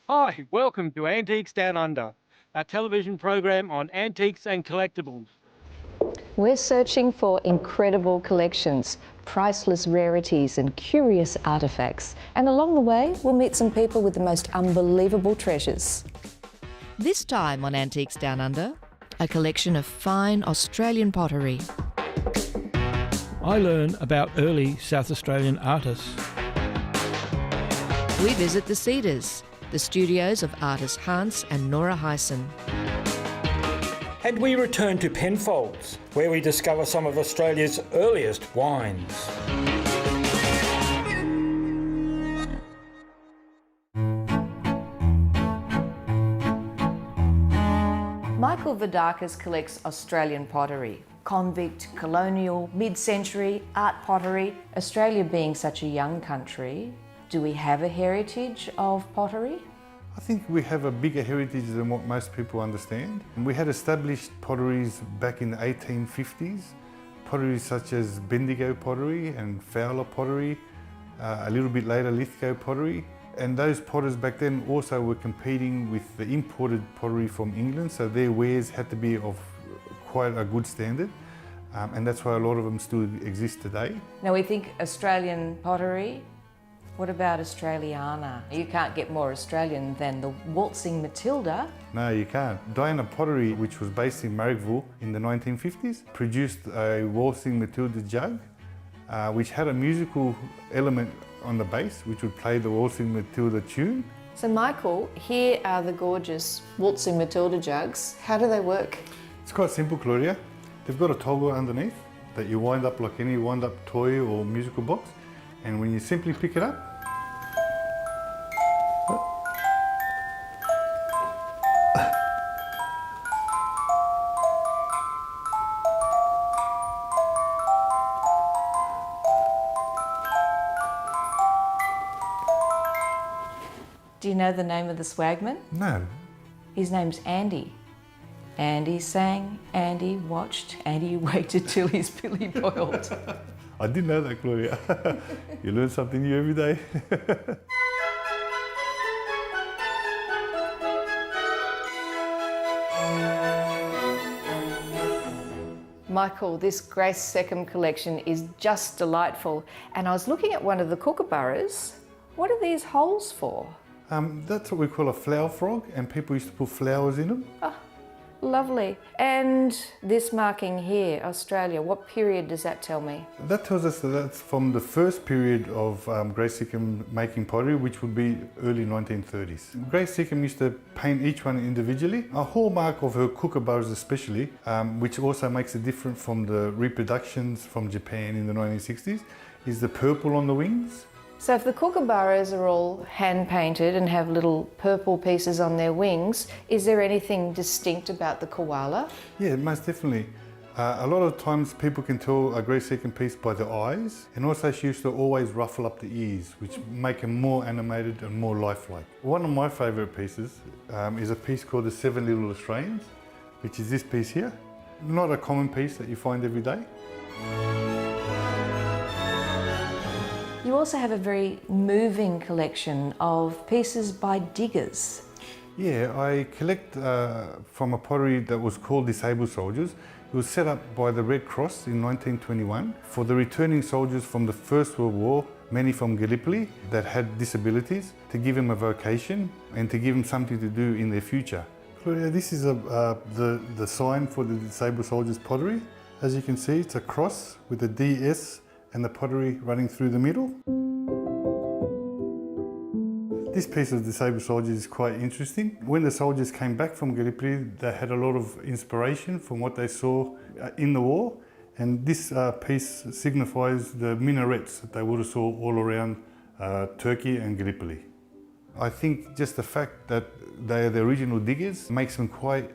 Hi, welcome to Antiques Down Under, our television program on antiques and collectibles. We're searching for incredible collections, priceless rarities and curious artefacts. And along the way, we'll meet some people with the most unbelievable treasures. This time on Antiques Down Under, a collection of fine Australian pottery. I learn about early South Australian artists. We visit the Cedars, the studios of artists Hans and Nora Heysen. And we return to Penfolds, where we discover some of Australia's earliest wines. Michael Vardakis collects Australian pottery. Convict, colonial, mid-century, art pottery. Australia being such a young country, do we have a heritage of pottery? I think we have a bigger heritage than what most people understand. We had established potteries back in the 1850s, potteries such as Bendigo pottery and Fowler pottery, a little bit later Lithgow pottery. And those potters back then also were competing with the imported pottery from England, so their wares had to be of quite a good standard. And that's why a lot of them still exist today. Now we think Australian pottery. What about Australiana? You can't get more Australian than the Waltzing Matilda. No, you can't. Diana Pottery, which was based in Marrickville in the 1950s, produced a Waltzing Matilda jug, which had a musical element on the base, which would play the Waltzing Matilda tune. So Michael, here are the gorgeous Waltzing Matilda jugs. How do they work? It's quite simple, Claudia. They've got a toggle underneath that you wind up like any wind-up toy or musical box, and when you simply pick it up, Do you know the name of the swagman? no. His name's Andy. Andy sang, Andy watched, Andy waited till his billy boiled. I didn't know that, Claudia. You learn something new every day. Michael, this Grace Seccombe collection is just delightful. And I was looking at one of the kookaburras. What are these holes for? That's what we call a flower frog, and people used to put flowers in them. Oh, lovely. And this marking here, Australia, what period does that tell me? That tells us that that's from the first period of Grace Seccombe making pottery, which would be early 1930s. Grace Seccombe used to paint each one individually. A hallmark of her kookaburras especially, which also makes it different from the reproductions from Japan in the 1960s, is the purple on the wings. So if the kookaburras are all hand-painted and have little purple pieces on their wings, is there anything distinct about the koala? Yeah, most definitely. A lot of times people can tell a Grace Seccombe piece by the eyes, and also she used to always ruffle up the ears, which make them more animated and more lifelike. One of my favourite pieces is a piece called the Seven Little Australians, which is this piece here. Not a common piece that you find every day. You also have a very moving collection of pieces by diggers. Yeah, I collect from a pottery that was called Disabled Soldiers. It was set up by the Red Cross in 1921 for the returning soldiers from the First World War, many from Gallipoli that had disabilities, to give them a vocation and to give them something to do in their future. Claudia, this is the sign for the Disabled Soldiers Pottery. As you can see, it's a cross with a DS and the pottery running through the middle. This piece of Disabled Soldiers is quite interesting. When the soldiers came back from Gallipoli, they had a lot of inspiration from what they saw in the war, and this piece signifies the minarets that they would have saw all around Turkey and Gallipoli. I think just the fact that they are the original diggers makes them quite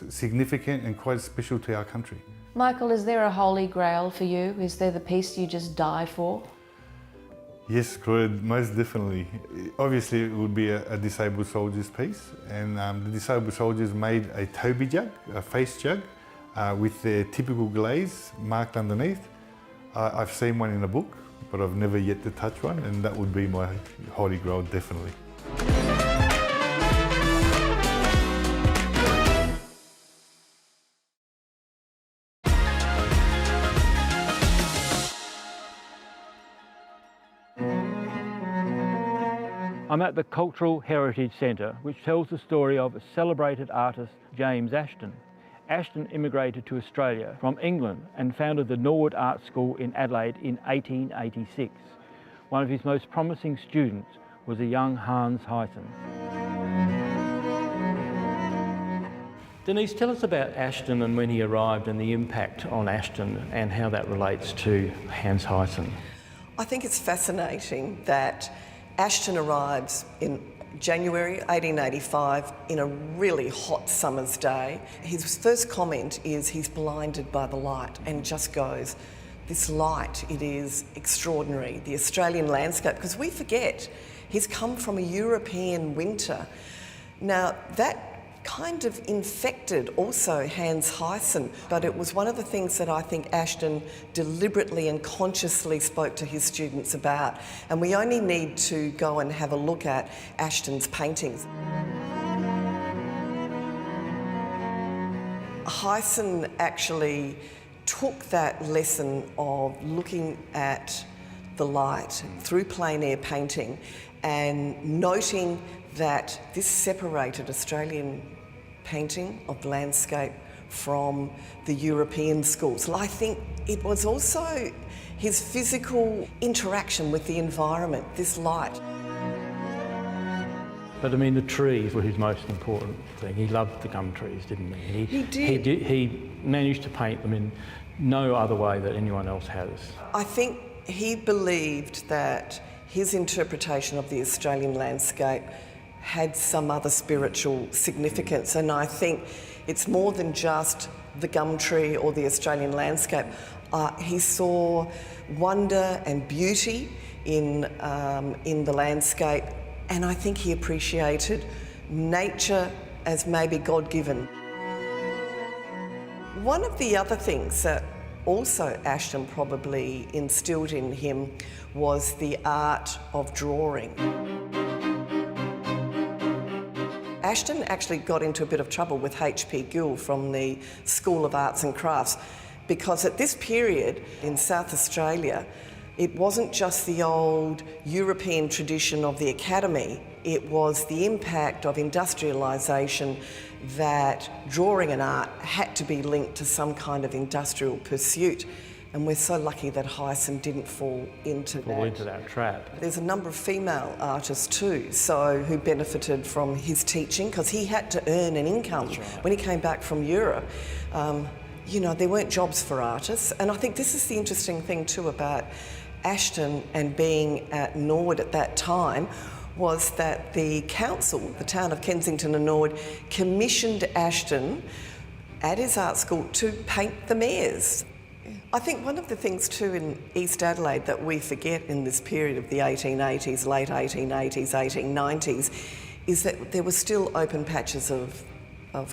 significant and quite special to our country. Michael, is there a holy grail for you? Is there the piece you just die for? Yes, Claudia, most definitely. Obviously, it would be a Disabled Soldiers piece, and the Disabled Soldiers made a Toby jug, a face jug, with their typical glaze marked underneath. I've seen one in a book, but I've never yet to touch one, and that would be my holy grail, definitely. I'm at the Cultural Heritage Centre, which tells the story of celebrated artist James Ashton. Ashton immigrated to Australia from England and founded the Norwood Art School in Adelaide in 1886. One of his most promising students was a young Hans Heysen. Denise, tell us about Ashton and when he arrived and the impact on Ashton and how that relates to Hans Heysen. I think it's fascinating that Ashton arrives in January 1885 in a really hot summer's day. His first comment is he's blinded by the light and just goes, this light, it is extraordinary, the Australian landscape, because we forget he's come from a European winter. Now that kind of infected also Hans Heysen, but it was one of the things that I think Ashton deliberately and consciously spoke to his students about, and we only need to go and have a look at Ashton's paintings. Heysen actually took that lesson of looking at the light through plein air painting and noting that this separated Australian painting of landscape from the European schools. Well, I think it was also his physical interaction with the environment, this light. But I mean, the trees were his most important thing. He loved the gum trees, didn't he? He did. He managed to paint them in no other way that anyone else has. I think he believed that his interpretation of the Australian landscape had some other spiritual significance, and I think it's more than just the gum tree or the Australian landscape. He saw wonder and beauty in the landscape, and I think he appreciated nature as maybe God-given. One of the other things that also Ashton probably instilled in him was the art of drawing. Ashton actually got into a bit of trouble with H.P. Gill from the School of Arts and Crafts, because at this period in South Australia, it wasn't just the old European tradition of the academy, it was the impact of industrialisation that drawing and art had to be linked to some kind of industrial pursuit. And we're so lucky that Heysen didn't fall into that trap. There's a number of female artists too, who benefited from his teaching, because he had to earn an income. That's right. When he came back from Europe. There weren't jobs for artists, and I think this is the interesting thing too about Ashton and being at Norwood at that time, was that the council, the town of Kensington and Norwood, commissioned Ashton at his art school to paint the mares. I think one of the things too in East Adelaide that we forget in this period of the 1880s, late 1880s, 1890s, is that there were still open patches of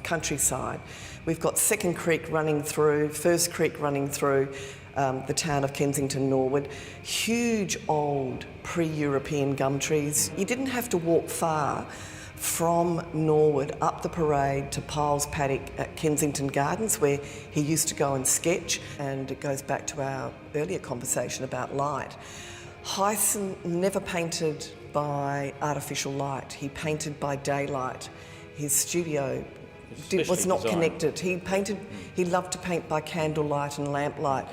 countryside. We've got Second Creek running through, First Creek running through the town of Kensington, Norwood. Huge old pre-European gum trees. You didn't have to walk far from Norwood up the parade to Pyle's paddock at Kensington Gardens, where he used to go and sketch, and it goes back to our earlier conversation about light. Heysen never painted by artificial light, he painted by daylight. His studio was not connected. He loved to paint by candlelight and lamplight,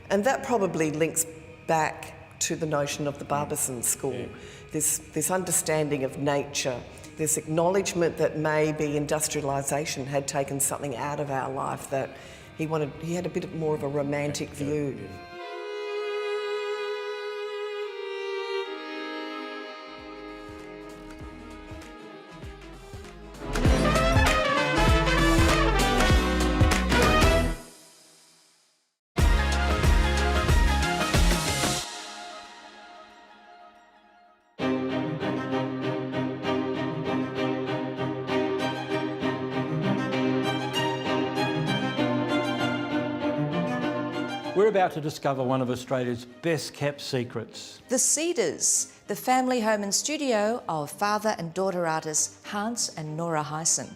and that probably links back to the notion of the Barbizon School, this understanding of nature, this acknowledgement that maybe industrialisation had taken something out of our life, that he had a bit more of a romantic view. We're about to discover one of Australia's best kept secrets. The Cedars, the family home and studio of father and daughter artists Hans and Nora Heysen.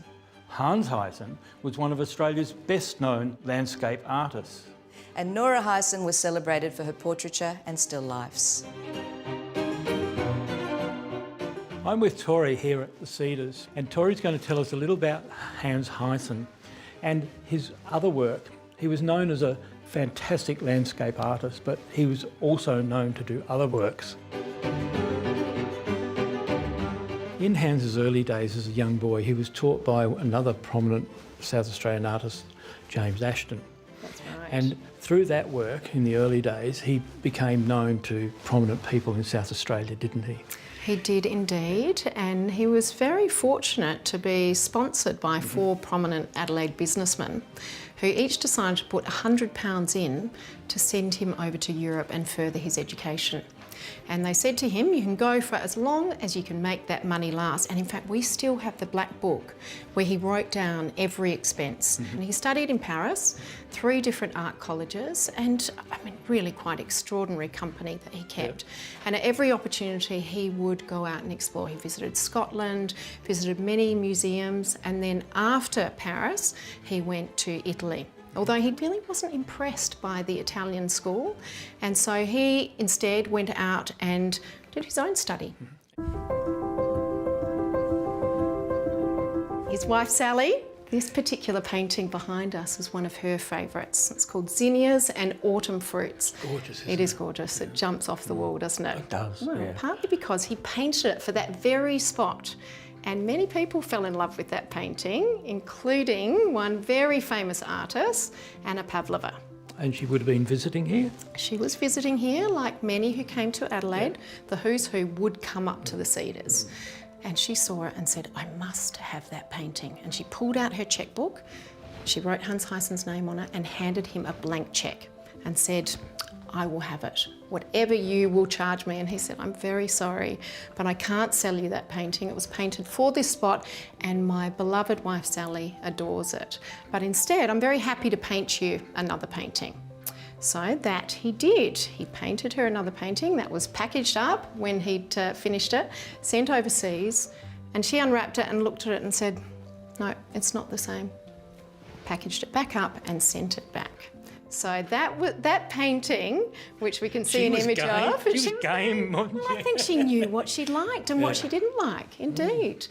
Hans Heysen was one of Australia's best known landscape artists. And Nora Heysen was celebrated for her portraiture and still lifes. I'm with Tori here at the Cedars, and Tori's going to tell us a little about Hans Heysen and his other work. He was known as a fantastic landscape artist, but he was also known to do other works. In Hans's early days as a young boy, he was taught by another prominent South Australian artist, James Ashton. That's right. And through that work in the early days, he became known to prominent people in South Australia, didn't he? He did indeed, and he was very fortunate to be sponsored by 4 prominent Adelaide businessmen who each decided to put £100 in to send him over to Europe and further his education. And they said to him, you can go for as long as you can make that money last. And in fact, we still have the black book where he wrote down every expense. And he studied in Paris, 3 different art colleges, and I mean, really quite extraordinary company that he kept. And at every opportunity, he would go out and explore. He visited Scotland, visited many museums, and then after Paris, he went to Italy. Although he really wasn't impressed by the Italian school, and so he instead went out and did his own study. His wife Sally, this particular painting behind us is one of her favourites. It's called Zinnias and Autumn Fruits. Gorgeous, It is gorgeous. It jumps off the wall, doesn't it? It does, Well, yeah. partly because he painted it for that very spot. And many people fell in love with that painting, including one very famous artist, Anna Pavlova. And she would have been visiting here? She was visiting here, like many who came to Adelaide. The who's who would come up to the Cedars. And she saw it and said, I must have that painting. And she pulled out her checkbook, she wrote Hans Heysen's name on it and handed him a blank cheque and said, I will have it, whatever you will charge me. And he said, I'm very sorry, but I can't sell you that painting. It was painted for this spot and my beloved wife Sally adores it. But instead, I'm very happy to paint you another painting. So that he did. He painted her another painting that was packaged up when he'd finished it, sent overseas, and she unwrapped it and looked at it and said, no, it's not the same. Packaged it back up and sent it back. So that painting, which we can see an image of. She was game. Well, I think she knew what she liked and what she didn't like, indeed.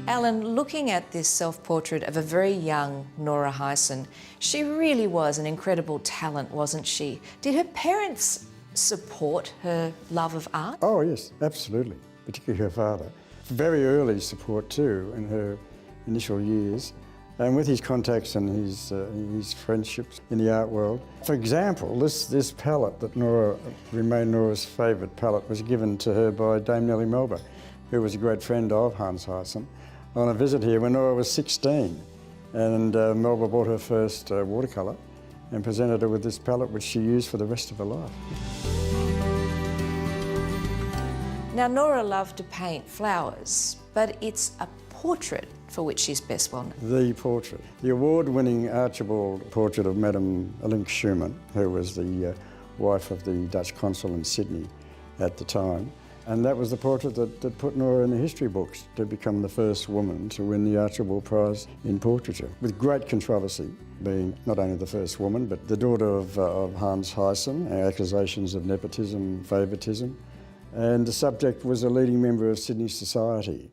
Alan, looking at this self-portrait of a very young Nora Heysen, she really was an incredible talent, wasn't she? Did her parents support her love of art? Oh yes, absolutely, particularly her father. Very early support too in her initial years, and with his contacts and his friendships in the art world. For example, this palette that remained Nora's favourite palette was given to her by Dame Nellie Melba, who was a great friend of Hans Heysen, on a visit here when Nora was 16. And Melba bought her first watercolour and presented her with this palette, which she used for the rest of her life. Now, Nora loved to paint flowers, but it's a portrait for which she's best well known. The portrait. The award-winning Archibald portrait of Madame Link Schumann, who was the wife of the Dutch consul in Sydney at the time. And that was the portrait that put Nora in the history books to become the first woman to win the Archibald Prize in Portraiture, with great controversy, being not only the first woman, but the daughter of Hans Heysen, accusations of nepotism, favouritism, and the subject was a leading member of Sydney society.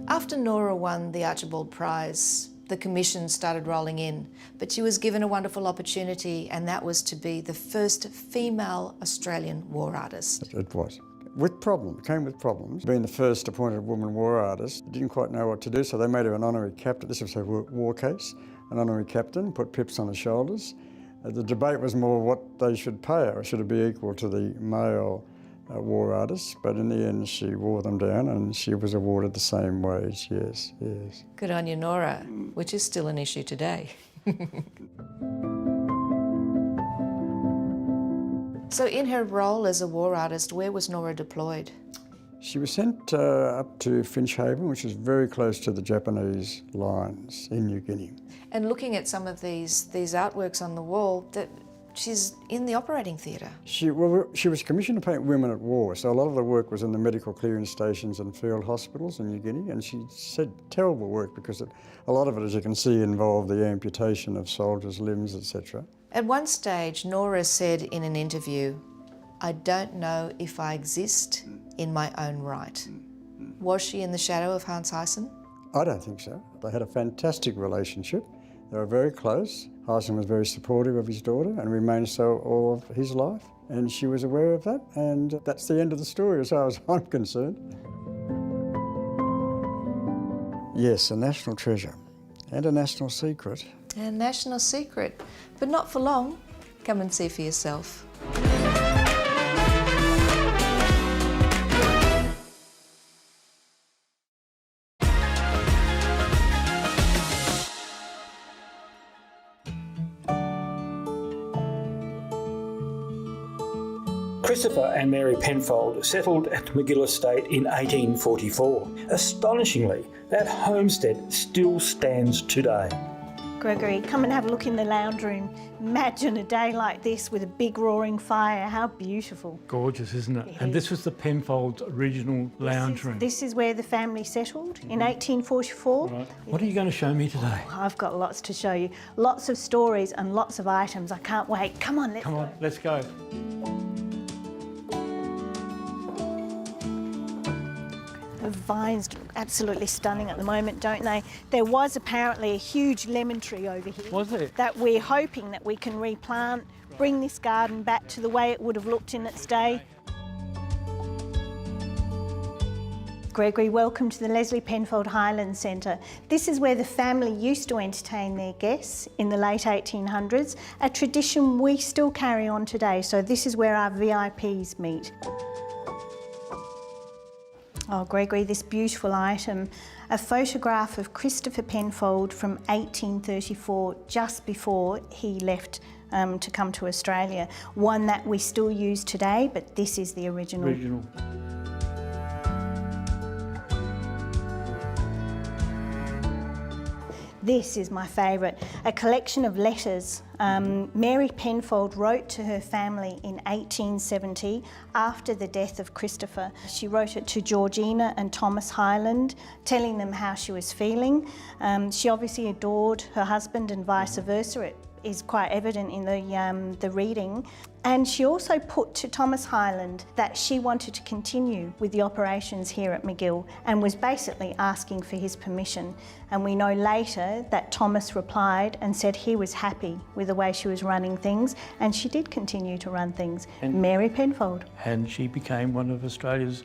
After Nora won the Archibald Prize, the commissions started rolling in, but she was given a wonderful opportunity, and that was to be the first female Australian war artist. It was. With problems, it came with problems. Being the first appointed woman war artist, didn't quite know what to do, so they made her an honorary captain. This was her war case, an honorary captain, put pips on her shoulders. The debate was more what they should pay her. Should it be equal to the male war artists? But in the end, she wore them down and she was awarded the same wage, yes, yes. Good on you, Nora, which is still an issue today. So in her role as a war artist, where was Nora deployed? She was sent up to Finch Haven, which is very close to the Japanese lines in New Guinea. And looking at some of these artworks on the wall, she's in the operating theatre. She was commissioned to paint women at war, so a lot of the work was in the medical clearing stations and field hospitals in New Guinea, and she said terrible work because a lot of it, as you can see, involved the amputation of soldiers' limbs, etc. At one stage, Nora said in an interview, "I don't know if I exist in my own right." Was she in the shadow of Hans Heysen? I don't think so. They had a fantastic relationship. They were very close. Heysen was very supportive of his daughter and remained so all of his life. And she was aware of that, and that's the end of the story as far as I'm concerned. Yes, a national treasure and a national secret. A national secret, but not for long. Come and see for yourself. Christopher and Mary Penfold settled at McGill Estate in 1844. Astonishingly, that homestead still stands today. Gregory, come and have a look in the lounge room. Imagine a day like this with a big roaring fire. How beautiful. Gorgeous, isn't it? And this was the Penfolds' original lounge room. This is where the family settled in 1844. Right. What are you going to show me today? I've got lots to show you. Lots of stories and lots of items. I can't wait. Come on, let's go. The vines look absolutely stunning at the moment, don't they? There was apparently a huge lemon tree over here. Was there? That we're hoping that we can replant, bring this garden back to the way it would have looked in its day. Gregory, welcome to the Leslie Penfold Highland Centre. This is where the family used to entertain their guests in the late 1800s, a tradition we still carry on today. So this is where our VIPs meet. Oh, Gregory, this beautiful item, a photograph of Christopher Penfold from 1834, just before he left to come to Australia. One that we still use today, but this is the original. This is my favourite, a collection of letters. Mary Penfold wrote to her family in 1870 after the death of Christopher. She wrote it to Georgina and Thomas Hyland, telling them how she was feeling. She obviously adored her husband and vice versa. It is quite evident in the reading. And she also put to Thomas Hyland that she wanted to continue with the operations here at McGill and was basically asking for his permission. And we know later that Thomas replied and said he was happy with the way she was running things, and she did continue to run things. And Mary Penfold. And she became one of Australia's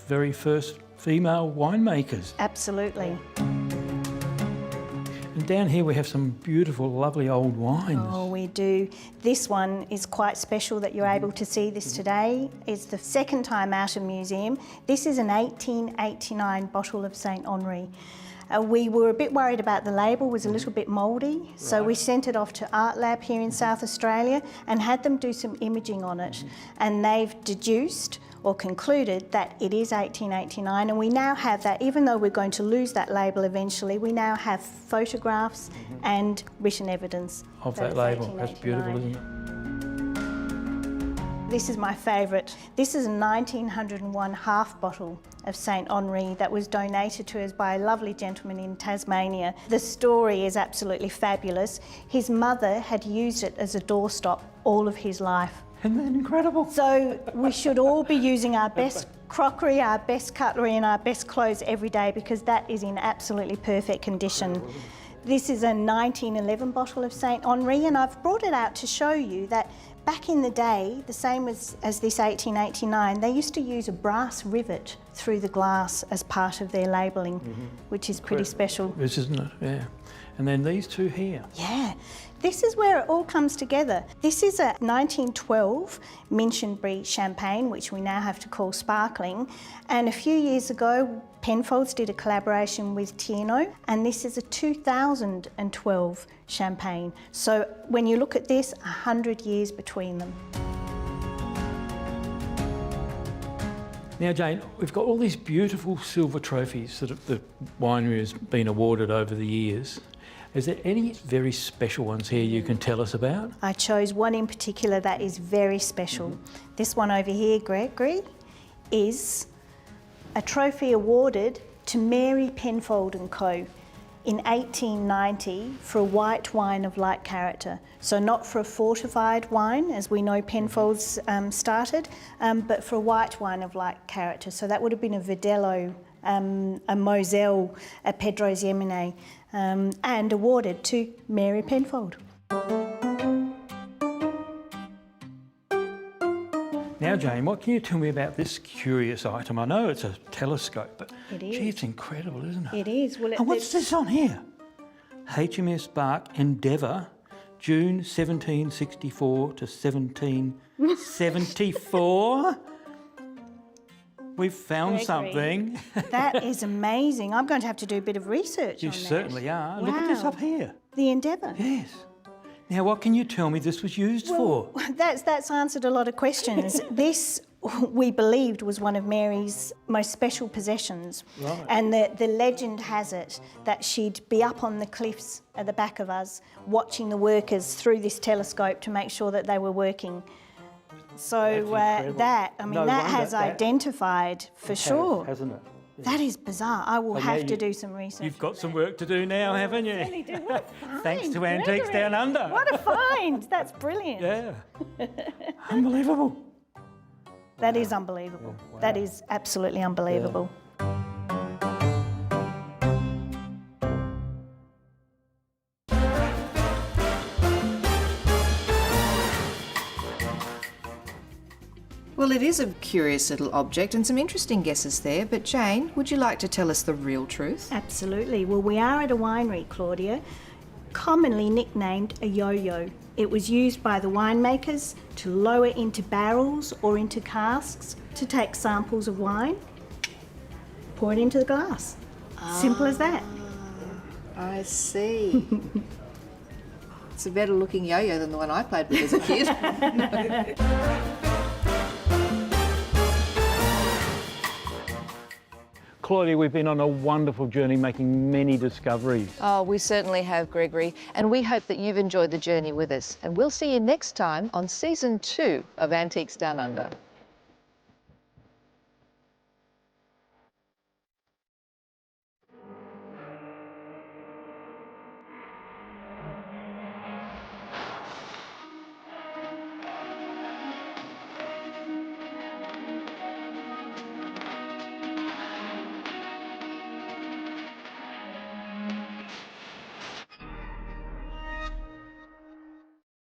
very first female winemakers. Absolutely. And down here we have some beautiful, lovely old wines. Oh, we do. This one is quite special that you're able to see this today. It's the second time out of museum. This is an 1889 bottle of St Henri. We were a bit worried about the label, was a little bit mouldy, so we sent it off to Art Lab here in South Australia and had them do some imaging on it. And they've deduced or concluded that it is 1889, and we now have that, even though we're going to lose that label eventually, we now have photographs and written evidence of that label. That's beautiful, isn't it? This is my favourite. This is a 1901 half bottle of St Henri that was donated to us by a lovely gentleman in Tasmania. The story is absolutely fabulous. His mother had used it as a doorstop all of his life. Isn't that incredible? So we should all be using our best crockery, our best cutlery and our best clothes every day, because that is in absolutely perfect condition. This is a 1911 bottle of St Henri, and I've brought it out to show you that back in the day, the same as this 1889, they used to use a brass rivet through the glass as part of their labelling, which is pretty special. This isn't it? Yeah. And then these two here. Yeah. This is where it all comes together. This is a 1912 Minchinbury champagne, which we now have to call sparkling. And a few years ago, Penfolds did a collaboration with Tierno, and this is a 2012 champagne. So when you look at this, 100 years between them. Now, Jane, we've got all these beautiful silver trophies that the winery has been awarded over the years. Is there any very special ones here you can tell us about? I chose one in particular that is very special. This one over here, Gregory, is a trophy awarded to Mary Penfold and Co. in 1890 for a white wine of like character. So not for a fortified wine, as we know Penfolds started, but for a white wine of like character. So that would have been a Verdelho, a Moselle, a Pedro's Yemine, and awarded to Mary Penfold. Now, Jane, what can you tell me about this curious item? I know it's a telescope, but It is. gee, it's incredible, isn't it? It is. Well, And what's this on here? HMS Bark Endeavour, June 1764 to 1774. We've found Gregory. something. That is amazing. I'm going to have to do a bit of research You on that. certainly are. Look at this Wow. up here. The Endeavour. Yes. Now, what can you tell me this was used for? That's answered a lot of questions. This, we believed, was one of Mary's most special possessions. Right. And the legend has it that she'd be up on the cliffs at the back of us watching the workers through this telescope to make sure that they were working. So that has identified for sure. Hasn't it? That is bizarre. I will have to do some research. You've got some work to do now, haven't you? Really do. What a find, Thanks to Antiques Gregory. Down Under. What a find! That's brilliant. Yeah. Unbelievable. That is unbelievable. Yeah, wow. That is absolutely unbelievable. Well, it is a curious little object and some interesting guesses there, but Jane, would you like to tell us the real truth? Absolutely. Well, we are at a winery, Claudia, commonly nicknamed a yo-yo. It was used by the winemakers to lower into barrels or into casks to take samples of wine, pour it into the glass. Simple as that. I see. It's a better looking yo-yo than the one I played with as a kid. Claudia, we've been on a wonderful journey making many discoveries. Oh, we certainly have, Gregory, and we hope that you've enjoyed the journey with us. And we'll see you next time on Season 2 of Antiques Down Under.